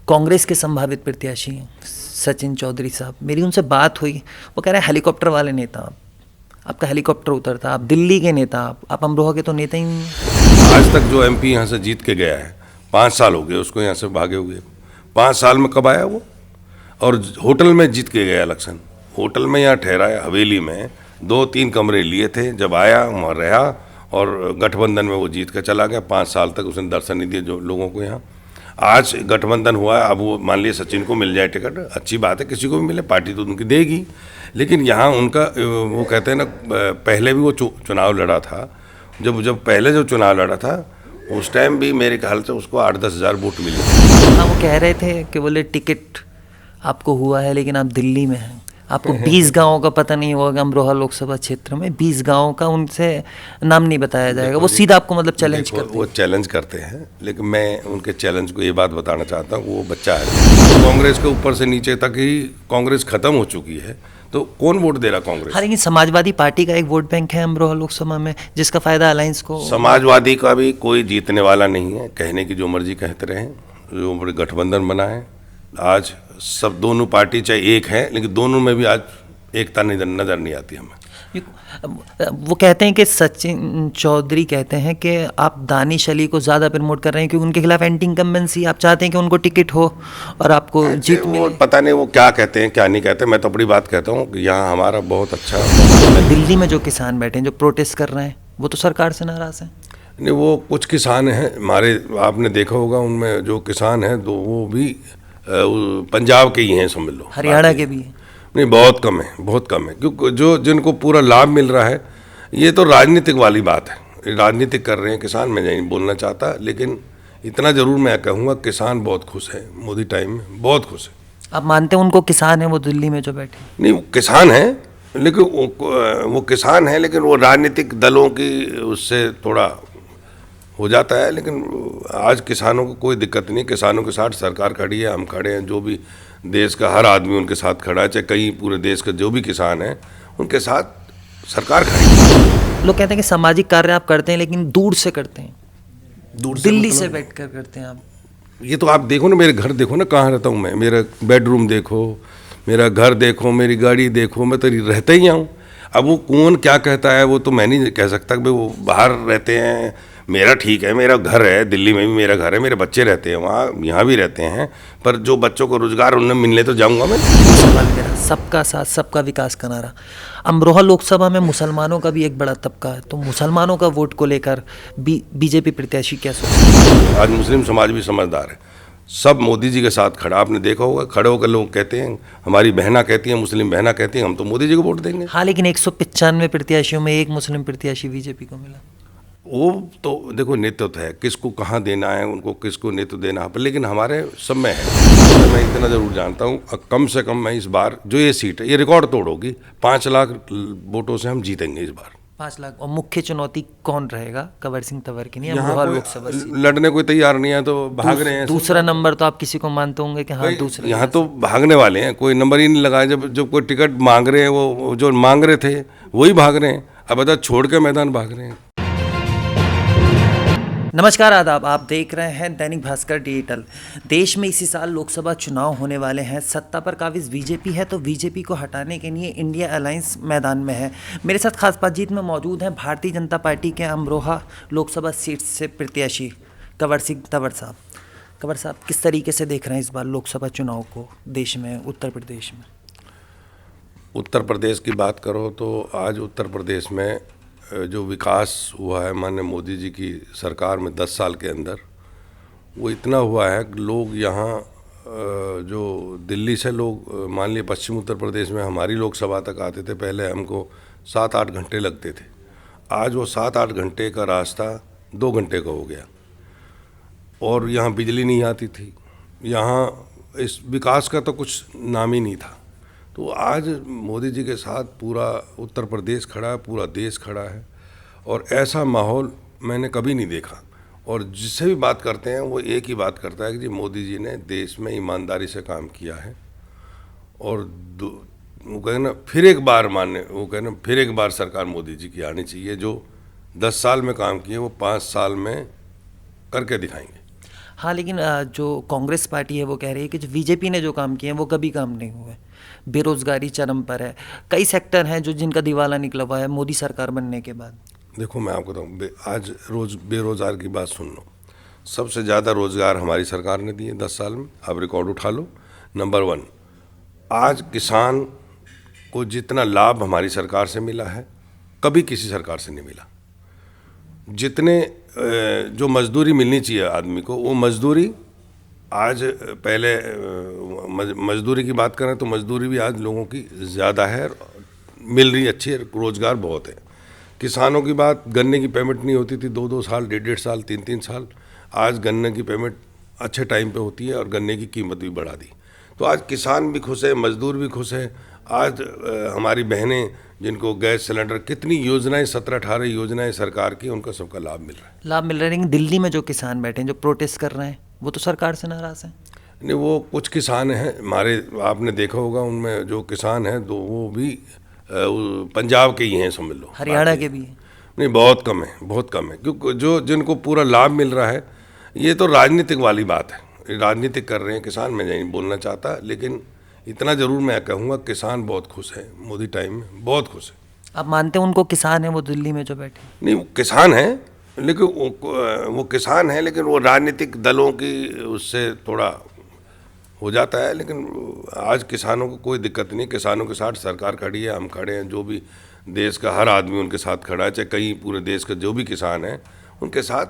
कांग्रेस के संभावित प्रत्याशी हैं सचिन चौधरी साहब, मेरी उनसे बात हुई। वो कह रहे हैं हेलीकॉप्टर वाले नेता आप, आपका हेलीकॉप्टर उतरता, आप दिल्ली के नेता, आप अमरोहा के तो नेता ही नहीं हैं। आज तक जो एमपी यहाँ से जीत के गया है, 5 साल हो गए उसको यहाँ से भागे हुए। 5 साल में कब आया वो? और होटल में जीत के गया इलेक्शन, होटल में यहाँ ठहराया, हवेली में 2-3 कमरे लिए थे। जब आया वहाँ रहा और गठबंधन में वो जीत कर चला गया। 5 साल तक उसने दर्शन नहीं दिए जो लोगों को यहाँ। आज गठबंधन हुआ है, अब वो मान लिया सचिन को मिल जाए टिकट, अच्छी बात है, किसी को भी मिले, पार्टी तो उनकी देगी। लेकिन यहाँ उनका वो कहते हैं ना, पहले भी वो चुनाव लड़ा था। जब पहले जो चुनाव लड़ा था उस टाइम भी मेरे ख्याल से उसको 8-10 हज़ार वोट मिले। हाँ, वो कह रहे थे कि बोले टिकट आपको हुआ है लेकिन आप दिल्ली में हैं, आपको 20 गांवों का पता नहीं होगा। अमरोहा लोकसभा क्षेत्र में 20 गांवों का उनसे नाम नहीं बताया जाएगा। वो सीधा आपको मतलब चैलेंज करते हैं। वो चैलेंज करते हैं, लेकिन मैं उनके चैलेंज को ये बात बताना चाहता हूँ, वो बच्चा है। कांग्रेस के ऊपर से नीचे तक ही कांग्रेस खत्म हो चुकी है, तो कौन वोट दे रहा कांग्रेस? हाँ, लेकिन समाजवादी पार्टी का एक वोट बैंक है अमरोहा लोकसभा में, जिसका फायदा अलायंस को। समाजवादी का भी कोई जीतने वाला नहीं है, कहने की जो मर्जी कहते रहे, जो बड़े गठबंधन बना है। आज सब दोनों पार्टी चाहे एक है, लेकिन दोनों में भी आज एकता नजर नहीं आती हमें। वो कहते हैं कि सचिन चौधरी कहते हैं कि आप दानिश अली को ज़्यादा प्रमोट कर रहे हैं क्योंकि उनके खिलाफ एंटी इनकम्बेंसी, आप चाहते हैं कि उनको टिकट हो और आपको जीत मिले। पता नहीं वो क्या कहते हैं क्या नहीं कहते। मैं तो अपनी बात कहता हूँ कि यहाँ हमारा बहुत अच्छा। दिल्ली में जो किसान बैठे हैं, जो प्रोटेस्ट कर रहे हैं, वो तो सरकार से नाराज़ हैं। नहीं, वो कुछ किसान हैं हमारे, आपने देखा होगा, उनमें जो किसान हैं तो वो भी पंजाब के ही हैं, समझ लो, हरियाणा के भी हैं। नहीं, बहुत कम है, बहुत कम है, क्योंकि जो जिनको पूरा लाभ मिल रहा है, ये तो राजनीतिक वाली बात है, राजनीतिक कर रहे हैं किसान। मैं नहीं बोलना चाहता, लेकिन इतना जरूर मैं कहूँगा किसान बहुत खुश है, मोदी टाइम में बहुत खुश है। आप मानते हैं उनको किसान है वो दिल्ली में जो बैठे? नहीं, वो किसान है, लेकिन वो किसान है, लेकिन वो राजनीतिक दलों की उससे थोड़ा हो जाता है। लेकिन आज किसानों को कोई दिक्कत नहीं, किसानों के साथ सरकार खड़ी है, हम खड़े हैं, जो भी देश का हर आदमी उनके साथ खड़ा है, चाहे कहीं पूरे देश का जो भी किसान है उनके साथ सरकार खड़ी है। लोग कहते हैं कि सामाजिक कार्य आप करते हैं लेकिन दूर से करते हैं, दूर दिल्ली से बैठ कर करते हैं आप। ये तो आप देखो ना, मेरे घर देखो ना, कहाँ रहता हूँ मैं, मेरा बेडरूम देखो, मेरा घर देखो, मेरी गाड़ी देखो, मैं तो रहता ही हूँ। अब वो कौन क्या कहता है वो तो मैं नहीं कह सकता कि वो बाहर रहते हैं। मेरा ठीक है, मेरा घर है, दिल्ली में भी मेरा घर है, मेरे बच्चे रहते हैं वहाँ, यहाँ भी रहते हैं, पर जो बच्चों को रोजगार उन्हें मिलने तो जाऊँगा मैं। सवाल मेरा, सबका साथ सबका विकास का नारा। अमरोहा लोकसभा में मुसलमानों का भी एक बड़ा तबका है, तो मुसलमानों का वोट को लेकर बीजेपी प्रत्याशी क्या सोचते हैं? आज मुस्लिम समाज भी समझदार है, सब मोदी जी के साथ खड़ा। आपने देखा होगा, खड़े होकर लोग कहते हैं, हमारी बहना कहती हैं, मुस्लिम बहना कहती हैं, हम तो मोदी जी को वोट देंगे। हाँ, लेकिन 195 प्रत्याशियों में एक मुस्लिम प्रत्याशी बीजेपी को मिला। वो तो देखो नेतृत्व है, किसको कहाँ देना है, उनको किसको नेतृत्व देना है, लेकिन हमारे सब में है। मैं इतना ज़रूर जानता हूँ, कम से कम मैं इस बार जो ये सीट है ये रिकॉर्ड तोड़ होगी, 5 लाख वोटों से हम जीतेंगे इस बार। 5 लाख। और मुख्य चुनौती कौन रहेगा? कंवर सिंह तंवर अमरोहा लोकसभा सीट लड़ने कोई तैयार नहीं है, तो भाग रहे हैं। दूसरा नंबर तो आप किसी को मानते होंगे कि हाँ दूसरा? यहाँ तो भागने वाले हैं, कोई नंबर ही नहीं लगाया। जब कोई टिकट मांग रहे हैं, वो जो मांग रहे थे वही भाग रहे हैं, अब बता छोड़ के मैदान भाग रहे हैं। नमस्कार, आदाब। आप देख रहे हैं दैनिक भास्कर डिजिटल। देश में इसी साल लोकसभा चुनाव होने वाले हैं। सत्ता पर काबिज बीजेपी है, तो बीजेपी को हटाने के लिए इंडिया अलायंस मैदान में है। मेरे साथ खास बातचीत में मौजूद हैं भारतीय जनता पार्टी के अमरोहा लोकसभा सीट से प्रत्याशी कंवर सिंह तंवर साहब। कंवर साहब, किस तरीके से देख रहे हैं इस बार लोकसभा चुनाव को देश में, उत्तर प्रदेश में? उत्तर प्रदेश की बात करो तो आज उत्तर प्रदेश में जो विकास हुआ है माननीय मोदी जी की सरकार में 10 साल के अंदर, वो इतना हुआ है कि लोग यहाँ जो दिल्ली से लोग मान लिए पश्चिम उत्तर प्रदेश में हमारी लोकसभा तक आते थे, पहले हमको 7-8 घंटे लगते थे, आज वो 7-8 घंटे का रास्ता 2 घंटे का हो गया। और यहाँ बिजली नहीं आती थी, यहाँ इस विकास का तो कुछ नाम ही नहीं था। तो आज मोदी जी के साथ पूरा उत्तर प्रदेश खड़ा है, पूरा देश खड़ा है, और ऐसा माहौल मैंने कभी नहीं देखा। और जिससे भी बात करते हैं वो एक ही बात करता है कि जी मोदी जी ने देश में ईमानदारी से काम किया है, और वो कहें ना फिर एक बार फिर एक बार सरकार मोदी जी की आनी चाहिए। जो 10 साल में काम किए वो 5 साल में करके दिखाएंगे। हाँ, लेकिन जो कांग्रेस पार्टी है वो कह रही है कि जो बीजेपी ने जो काम किए हैं वो कभी काम नहीं हुए। बेरोजगारी चरम पर है, कई सेक्टर हैं जो जिनका दिवाला निकला हुआ है मोदी सरकार बनने के बाद। देखो मैं आपको बताऊँ, आज रोज बेरोज़गार की बात सुन लो। सबसे ज़्यादा रोज़गार हमारी सरकार ने दिए 10 साल में, आप रिकॉर्ड उठा लो। नंबर 1, आज किसान को जितना लाभ हमारी सरकार से मिला है कभी किसी सरकार से नहीं मिला। जितने जो मजदूरी मिलनी चाहिए आदमी को, वो मजदूरी आज पहले मजदूरी की बात करें तो मजदूरी भी आज लोगों की ज़्यादा है, मिल रही अच्छी है, रोज़गार बहुत है। किसानों की बात, गन्ने की पेमेंट नहीं होती थी 2-2 साल, 1.5-1.5 साल, 3-3 साल। आज गन्ने की पेमेंट अच्छे टाइम पे होती है और गन्ने की कीमत भी बढ़ा दी। तो आज किसान भी खुश है, मजदूर भी खुश है। आज हमारी बहनें जिनको गैस सिलेंडर, कितनी योजनाएं, 17-18 योजनाएं सरकार की, उनका सबका लाभ मिल रहा है। लाभ मिल रहा है, लेकिन दिल्ली में जो किसान बैठे हैं जो प्रोटेस्ट कर रहे हैं वो तो सरकार से नाराज़ हैं। नहीं, वो कुछ किसान हैं हमारे, आपने देखा होगा, उनमें जो किसान हैं तो वो भी पंजाब के ही हैं, समझ लो। हरियाणा के भी हैं। नहीं, बहुत कम है, बहुत कम है, क्योंकि जो जिनको पूरा लाभ मिल रहा है, ये तो राजनीतिक वाली बात है, राजनीतिक कर रहे हैं किसान। मैं नहीं बोलना चाहता, लेकिन इतना ज़रूर मैं कहूँगा किसान बहुत खुश है, मोदी टाइम में बहुत खुश है। आप मानते हैं उनको किसान है वो दिल्ली में जो बैठे? नहीं, वो किसान हैं, लेकिन वो किसान हैं, लेकिन वो राजनीतिक दलों की उससे थोड़ा हो जाता है। लेकिन आज किसानों को कोई दिक्कत नहीं, किसानों के साथ सरकार खड़ी है, हम खड़े हैं। जो भी देश का हर आदमी उनके साथ खड़ा है, चाहे कहीं पूरे देश का जो भी किसान है उनके साथ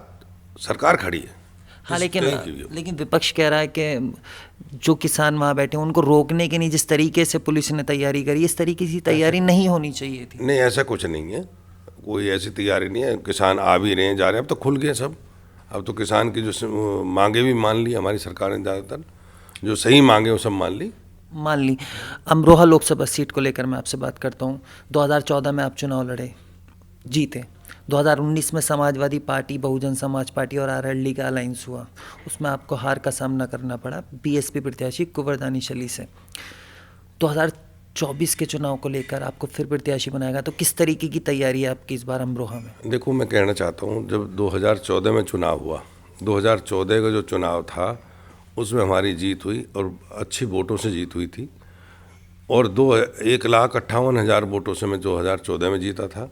सरकार खड़ी है। हाँ, लेकिन विपक्ष कह रहा है कि जो किसान वहाँ बैठे हैं उनको रोकने के नहीं, जिस तरीके से पुलिस ने तैयारी करी, इस तरीके की तैयारी नहीं होनी चाहिए थी। नहीं, ऐसा कुछ नहीं है, कोई ऐसी तैयारी नहीं है। किसान आ भी रहे हैं, जा रहे हैं, अब तो खुल गए सब। अब तो किसान की जो मांगे भी मान ली हमारी सरकार ने, ज़्यादातर जो सही मांगे वो सब मान ली। अमरोहा लोकसभा सीट को लेकर मैं आपसे बात करता हूँ। 2014 में आप चुनाव लड़े, जीते। 2019 में समाजवादी पार्टी, बहुजन समाज पार्टी और आरएलडी का अलायंस हुआ, उसमें आपको हार का सामना करना पड़ा बीएसपी प्रत्याशी कुंवर दानिश अली से। 2024 के चुनाव को लेकर आपको फिर प्रत्याशी बनाएगा, तो किस तरीके की तैयारी है आपकी इस बार अमरोहा में? देखो, मैं कहना चाहता हूँ, जब 2014 में चुनाव हुआ, 2014 का जो चुनाव था उसमें हमारी जीत हुई और अच्छी वोटों से जीत हुई थी। और 1,58,000 वोटों से मैं 2014 में जीता था।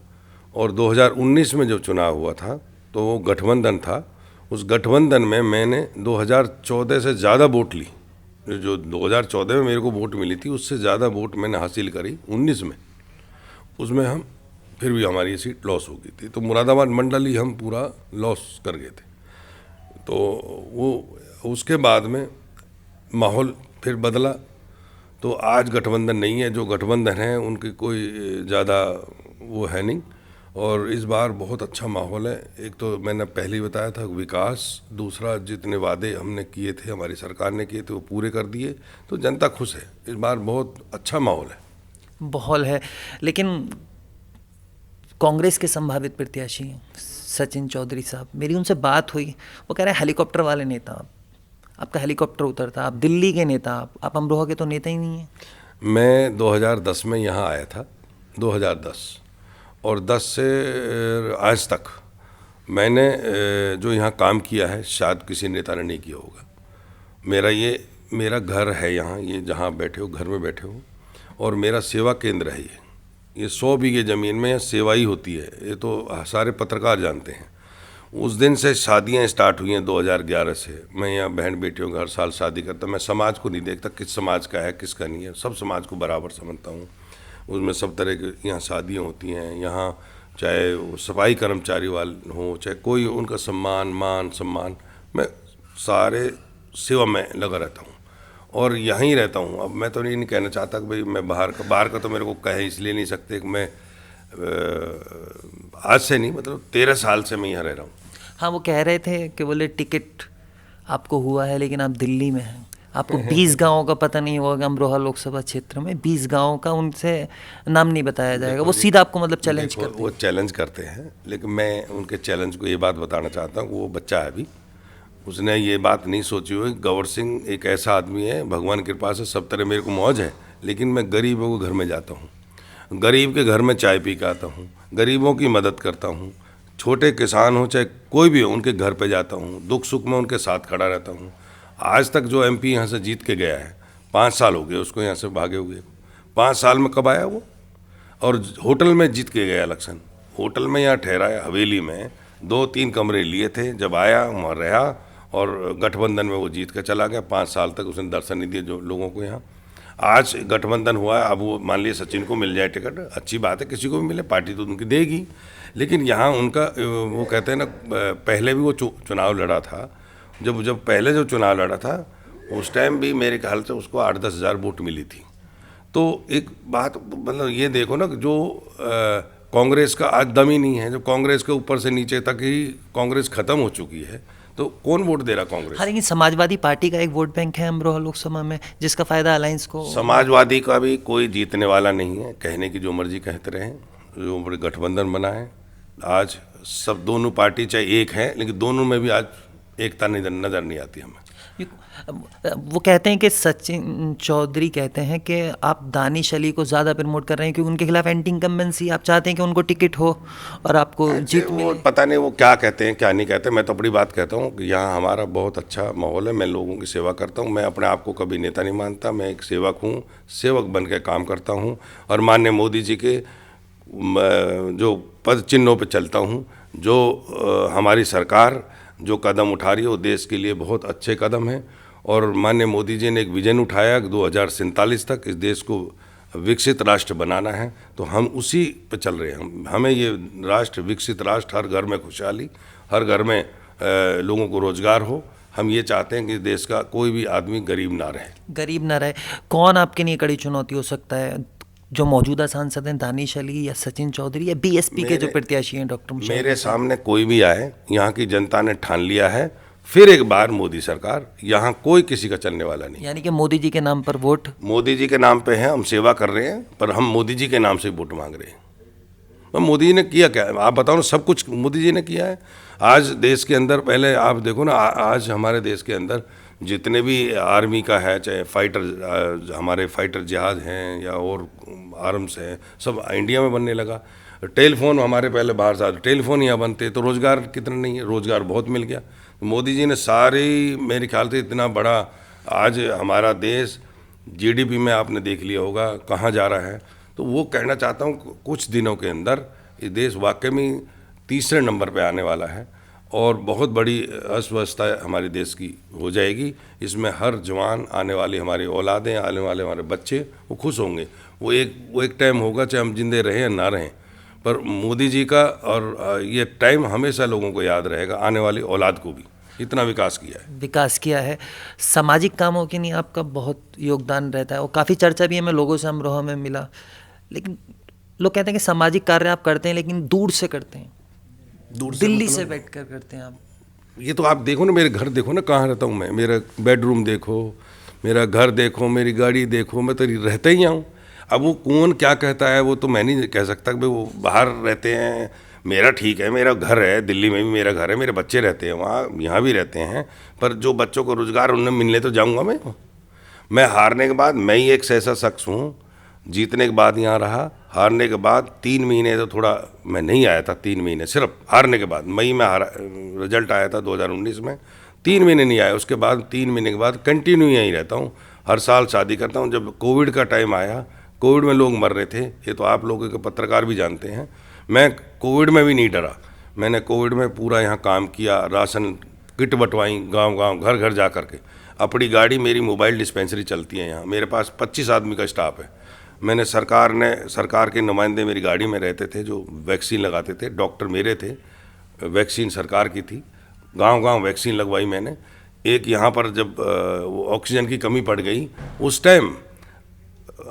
और 2019 में जब चुनाव हुआ था तो वो गठबंधन था, उस गठबंधन में मैंने 2014 से ज़्यादा वोट ली। जो 2014 में मेरे को वोट मिली थी उससे ज़्यादा वोट मैंने हासिल करी 19 में। उसमें हम फिर भी हमारी सीट लॉस हो गई थी, तो मुरादाबाद मंडल ही हम पूरा लॉस कर गए थे। तो वो उसके बाद में माहौल फिर बदला, तो आज गठबंधन नहीं है। जो गठबंधन है उनकी कोई ज़्यादा वो है नहीं। और इस बार बहुत अच्छा माहौल है। एक तो मैंने पहले ही बताया था विकास, दूसरा जितने वादे हमने किए थे, हमारी सरकार ने किए थे, वो पूरे कर दिए, तो जनता खुश है। इस बार बहुत अच्छा माहौल है। लेकिन कांग्रेस के संभावित प्रत्याशी सचिन चौधरी साहब, मेरी उनसे बात हुई, वो कह रहे हैं हेलीकॉप्टर वाले नेता आपका हेलीकॉप्टर उतरता, आप दिल्ली के नेता, आप अमरोहा के तो नेता ही नहीं हैं। मैं 2010 में यहाँ आया था, 2010, और 10 से आज तक मैंने जो यहाँ काम किया है शायद किसी नेता ने नहीं किया होगा। मेरा घर है यहाँ, ये जहाँ बैठे हो, घर में बैठे हो, और मेरा सेवा केंद्र है ये 100 बीघे ज़मीन में यहाँ सेवा ही होती है। ये तो सारे पत्रकार जानते हैं। उस दिन से शादियाँ स्टार्ट हुई हैं 2011 से। मैं यहाँ बहन बेटियों का हर साल शादी करता। मैं समाज को नहीं देखता किस समाज का है किसका नहीं है, सब समाज को बराबर समझता हूँ। उसमें सब तरह की यहाँ शादियाँ होती हैं। यहाँ चाहे वो सफाई कर्मचारी वाले हों, चाहे कोई, उनका सम्मान, मैं सारे सेवा में लगा रहता हूँ और यहीं रहता हूँ। अब मैं तो नहीं कहना चाहता कि भाई मैं बाहर का तो मेरे को कहे इसलिए नहीं सकते कि मैं आज से नहीं, मतलब 13 साल से मैं यहाँ रह रहा हूँ। हाँ, वो कह रहे थे कि बोले टिकट आपको हुआ है लेकिन आप दिल्ली में हैं, आपको 20 गाँव का पता नहीं होगा। अमरोहा लोकसभा क्षेत्र में 20 गाँव का उनसे नाम नहीं बताया जाएगा। वो सीधा आपको मतलब चैलेंज करते हैं। वो चैलेंज करते हैं, लेकिन मैं उनके चैलेंज को ये बात बताना चाहता हूँ, वो बच्चा है अभी, उसने ये बात नहीं सोची हुई। गौर सिंह एक ऐसा आदमी है, भगवान की कृपा से सब तरह मेरे को मौज है, लेकिन मैं गरीबों के घर में जाता हूँ, गरीब के घर में चाय पी के आता हूँ, गरीबों की मदद करता हूँ, छोटे किसान हो चाहे कोई भी हो, उनके घर पे जाता हूँ, दुख सुख में उनके साथ खड़ा रहता हूँ। आज तक जो एमपी यहाँ से जीत के गया है, 5 साल हो गए उसको यहाँ से भागे हुए, 5 साल में कब आया वो? और होटल में जीत के गया इलेक्शन, होटल में यहाँ ठहराया, हवेली में 2-3 कमरे लिए थे, जब आया वहाँ रहा और गठबंधन में वो जीत कर चला गया। 5 साल तक उसने दर्शन नहीं दिए जो लोगों को यहाँ। आज गठबंधन हुआ है, अब वो मान लिया सचिन को मिल जाए टिकट, अच्छी बात है, किसी को भी मिले, पार्टी तो उनकी देगी। लेकिन यहाँ उनका वो कहते हैं ना, पहले भी वो चुनाव लड़ा था, जब पहले जो चुनाव लड़ा था उस टाइम भी मेरे ख्याल से उसको 8-10 हज़ार वोट मिली थी। तो एक बात मतलब ये देखो ना, जो कांग्रेस का आज दम ही नहीं है, जब कांग्रेस के ऊपर से नीचे तक ही कांग्रेस खत्म हो चुकी है, तो कौन वोट दे रहा कांग्रेस? हाँ, लेकिन समाजवादी पार्टी का एक वोट बैंक है अमरोहा लोकसभा में, जिसका फायदा अलायंस को। समाजवादी का भी कोई जीतने वाला नहीं है, कहने की जो मर्जी कहते रहे, जो बड़े गठबंधन बना है। आज सब दोनों पार्टी चाहे एक है, लेकिन दोनों में भी आज एकता नजर नहीं आती हमें। वो कहते हैं कि सचिन चौधरी कहते हैं कि आप दानिश अली को ज़्यादा प्रमोट कर रहे हैं क्योंकि उनके खिलाफ एंटी इनकम्बेंसी, आप चाहते हैं कि उनको टिकट हो और आपको जीत मिले। पता नहीं वो क्या कहते हैं क्या नहीं कहते। मैं तो अपनी बात कहता हूँ कि यहाँ हमारा बहुत अच्छा माहौल है, मैं लोगों की सेवा करता हूँ। मैं अपने आप को कभी नेता नहीं मानता, मैं एक सेवक हूँ, सेवक बन के काम करता हूँ और माननीय मोदी जी के जो पद चिन्हों पर चलता हूँ। जो हमारी सरकार जो कदम उठा रही है वो देश के लिए बहुत अच्छे कदम हैं और माननीय मोदी जी ने एक विजन उठाया 2047 तक इस देश को विकसित राष्ट्र बनाना है, तो हम उसी पे चल रहे हैं। हमें ये राष्ट्र, विकसित राष्ट्र, हर घर में खुशहाली, हर घर में लोगों को रोजगार हो, हम ये चाहते हैं कि देश का कोई भी आदमी गरीब ना रहे। कौन आपके लिए कड़ी चुनौती हो सकता है? जो मौजूदा सांसद हैं दानिश अली या सचिन चौधरी या बीएसपी के जो प्रत्याशी हैं डॉक्टर मुशर्रफ? मेरे सामने कोई भी आए, यहाँ की जनता ने ठान लिया है फिर एक बार मोदी सरकार, यहाँ कोई किसी का चलने वाला नहीं। यानी कि मोदी जी के नाम पर वोट, मोदी जी के नाम पे है, हम सेवा कर रहे हैं, पर हम मोदी जी के नाम से वोट मांग रहे हैं। और मोदी जी ने किया क्या? आप बताओ ना, सब कुछ मोदी जी ने किया है। आज देश के अंदर, पहले आप देखो ना, आज हमारे देश के अंदर जितने भी आर्मी का है, चाहे फाइटर, हमारे फाइटर जहाज हैं या और आर्म्स हैं, सब इंडिया में बनने लगा। टेलीफोन हमारे पहले बाहर से टेलीफोन यहाँ बनते, तो रोज़गार कितना नहीं है, रोज़गार बहुत मिल गया। मोदी जी ने सारी, मेरे ख्याल से इतना बड़ा आज हमारा देश जीडीपी में आपने देख लिया होगा कहाँ जा रहा है। तो वो कहना चाहता हूँ कुछ दिनों के अंदर ये देश वाकई में तीसरे नंबर पे आने वाला है और बहुत बड़ी अर्थव्यवस्था हमारे देश की हो जाएगी। इसमें हर जवान, आने वाली हमारी औलादें, आने वाले हमारे बच्चे वो खुश होंगे। वो एक टाइम होगा, चाहे हम जिंदे रहें या ना रहें, पर मोदी जी का और ये टाइम हमेशा लोगों को याद रहेगा, आने वाली औलाद को भी। इतना विकास किया है। सामाजिक कामों के लिए आपका बहुत योगदान रहता है और काफ़ी चर्चा भी है, मैं लोगों से अमरोहा में मिला। लेकिन लोग कहते हैं कि सामाजिक कार्य आप करते हैं लेकिन दूर से करते हैं, दिल्ली से बैठ कर करते हैं आप। ये तो आप देखो ना, मेरे घर देखो ना, कहाँ रहता हूँ मैं, मेरा बेडरूम देखो, मेरा घर देखो, मेरी गाड़ी देखो, मैं तो रहता ही हूँ। अब वो कौन क्या कहता है वो तो मैं नहीं कह सकता कि वो बाहर रहते हैं। मेरा ठीक है, मेरा घर है, दिल्ली में भी मेरा घर है, मेरे बच्चे रहते हैं वहाँ, यहाँ भी रहते हैं, पर जो बच्चों को रोज़गार उन्हें मिलने तो जाऊँगा मैं हारने के बाद मैं ही एक ऐसा शख्स हूँ, जीतने के बाद यहाँ रहा, हारने के बाद 3 महीने तो थोड़ा मैं नहीं आया था, 3 महीने सिर्फ हारने के बाद, मई में रिजल्ट आया था 2019 में, 3 महीने नहीं आया। उसके बाद 3 महीने के बाद कंटिन्यू यहीं रहता हूँ, हर साल शादी करता हूँ। जब कोविड का टाइम आया, कोविड में लोग मर रहे थे, ये तो आप लोगों के पत्रकार भी जानते हैं, मैं कोविड में भी नहीं डरा। मैंने कोविड में पूरा यहाँ काम किया, राशन किट बंटवाई, गांव-गांव, घर-घर जा कर के। अपनी गाड़ी, मेरी मोबाइल डिस्पेंसरी चलती है यहाँ, मेरे पास 25 आदमी का स्टाफ है। मैंने सरकार के नुमाइंदे मेरी गाड़ी में रहते थे जो वैक्सीन लगाते थे, डॉक्टर मेरे थे, वैक्सीन सरकार की थी, गांव-गांव वैक्सीन लगवाई मैंने। एक यहाँ पर जब ऑक्सीजन की कमी पड़ गई, उस टाइम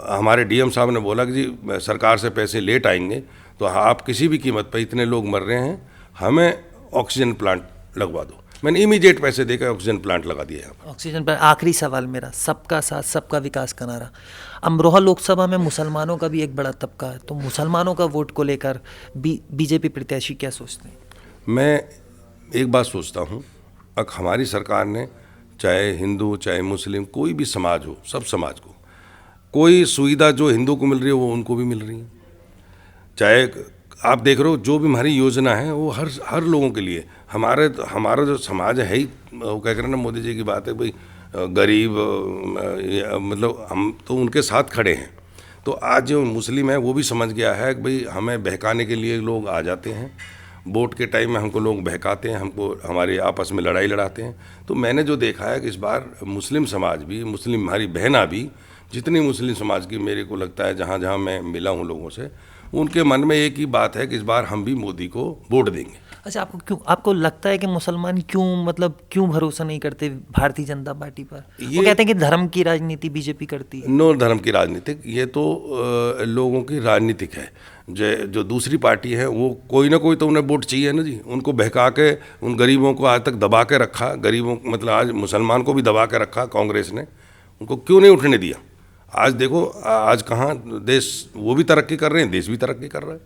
हमारे डीएम साहब ने बोला कि जी सरकार से पैसे लेट आएंगे, तो आप किसी भी कीमत पर, इतने लोग मर रहे हैं, हमें ऑक्सीजन प्लांट लगवा दो। मैंने इमीडिएट पैसे देकर ऑक्सीजन प्लांट लगा दिया यहाँ पर। Oxygen plant. आखिरी सवाल मेरा, सबका साथ सबका विकास का नारा, अमरोहा लोकसभा में मुसलमानों का भी एक बड़ा तबका है, तो मुसलमानों का वोट को लेकर बीजेपी प्रत्याशी क्या सोचते हैं? मैं एक बात सोचता हूँ, अब हमारी सरकार ने, चाहे हिंदू चाहे मुस्लिम, कोई भी समाज हो, सब समाज को कोई सुविधा जो हिंदू को मिल रही है वो उनको भी मिल रही है। चाहे आप देख रहे हो जो भी हमारी योजना है वो हर लोगों के लिए, हमारा जो समाज है ही, वो कह रहे ना मोदी जी की बात है भाई, गरीब मतलब हम तो उनके साथ खड़े हैं। तो आज जो मुस्लिम है वो भी समझ गया है कि भाई हमें बहकाने के लिए लोग आ जाते हैं, वोट के टाइम में हमको लोग बहकाते हैं, हमको हमारे आपस में लड़ाई लड़ाते हैं। तो मैंने जो देखा है कि इस बार मुस्लिम समाज भी, मुस्लिम हमारी बहना भी, जितनी मुस्लिम समाज की मेरे को लगता है जहाँ जहाँ मैं मिला हूँ लोगों से, उनके मन में एक ही बात है कि इस बार हम भी मोदी को वोट देंगे। अच्छा, आपको लगता है कि मुसलमान क्यों भरोसा नहीं करते भारतीय जनता पार्टी पर? वो कहते हैं कि धर्म की राजनीति बीजेपी करती है। नो धर्म की राजनीतिक, ये तो लोगों की राजनीतिक है। जो दूसरी पार्टी है वो कोई ना कोई तो उन्हें वोट चाहिए ना जी, उनको बहका के उन गरीबों को आज तक दबा के रखा, गरीबों मतलब आज मुसलमान को भी दबा के रखा कांग्रेस ने, उनको क्यों नहीं उठने दिया। आज देखो आज कहाँ देश, वो भी तरक्की कर रहे हैं, देश भी तरक्की कर रहा है।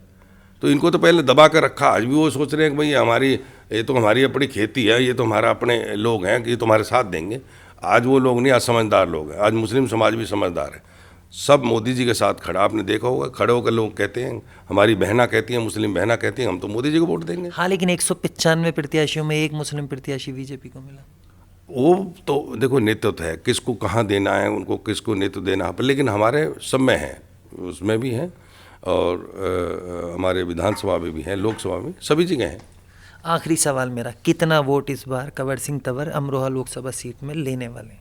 तो इनको तो पहले दबा कर रखा, आज भी वो सोच रहे हैं कि भाई ये तो हमारी अपनी खेती है, ये तो हमारा अपने लोग हैं कि ये तुम्हारे साथ देंगे। आज वो लोग नहीं, आज समझदार लोग हैं, आज मुस्लिम समाज भी समझदार है, सब मोदी जी के साथ खड़ा। आपने देखा होगा खड़े होकर लोग कहते हैं, हमारी बहना कहती हैं, मुस्लिम बहना कहती हैं हम तो मोदी जी को वोट देंगे। हाँ, लेकिन 195 प्रत्याशियों में एक मुस्लिम प्रत्याशी बीजेपी को मिला। वो तो देखो नेतृत्व है, किसको कहाँ देना है, उनको किसको नेतृत्व देना है, लेकिन हमारे सब में है, उसमें भी हैं और हमारे विधानसभा में भी हैं, लोकसभा में, सभी जगह हैं। आखिरी सवाल मेरा, कितना वोट इस बार कंवर सिंह तंवर अमरोहा लोकसभा सीट में लेने वाले?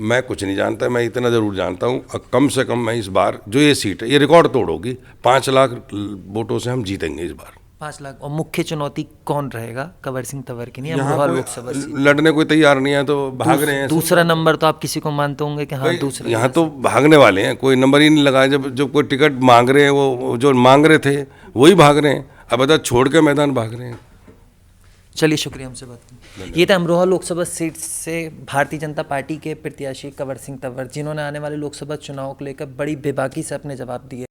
मैं कुछ नहीं जानता, मैं इतना ज़रूर जानता हूँ कम से कम मैं इस बार जो ये सीट है ये रिकॉर्ड तोड़ होगी, 5 लाख वोटों से हम जीतेंगे इस बार। 5 लाख। और मुख्य चुनौती कौन रहेगा कंवर सिंह तंवर की? नहीं, अमरोहा लोकसभा सीट लड़ने कोई तैयार नहीं है तो भाग रहे हैं। दूसरा नंबर तो आप किसी को मानते होंगे कि हाँ दूसरा? यहाँ तो भागने वाले हैं, कोई नंबर ही नहीं लगाए। जब कोई टिकट मांग रहे हैं, वो जो मांग रहे थे वही भाग रहे हैं, अब बता छोड़ के मैदान भाग रहे हैं। चलिए, शुक्रिया हमसे बात करने। ये था अमरोहा लोकसभा सीट से भारतीय जनता पार्टी के प्रत्याशी कंवर सिंह तंवर, जिन्होंने आने वाले लोकसभा चुनाव को लेकर बड़ी बेबाकी से अपने जवाब दिए।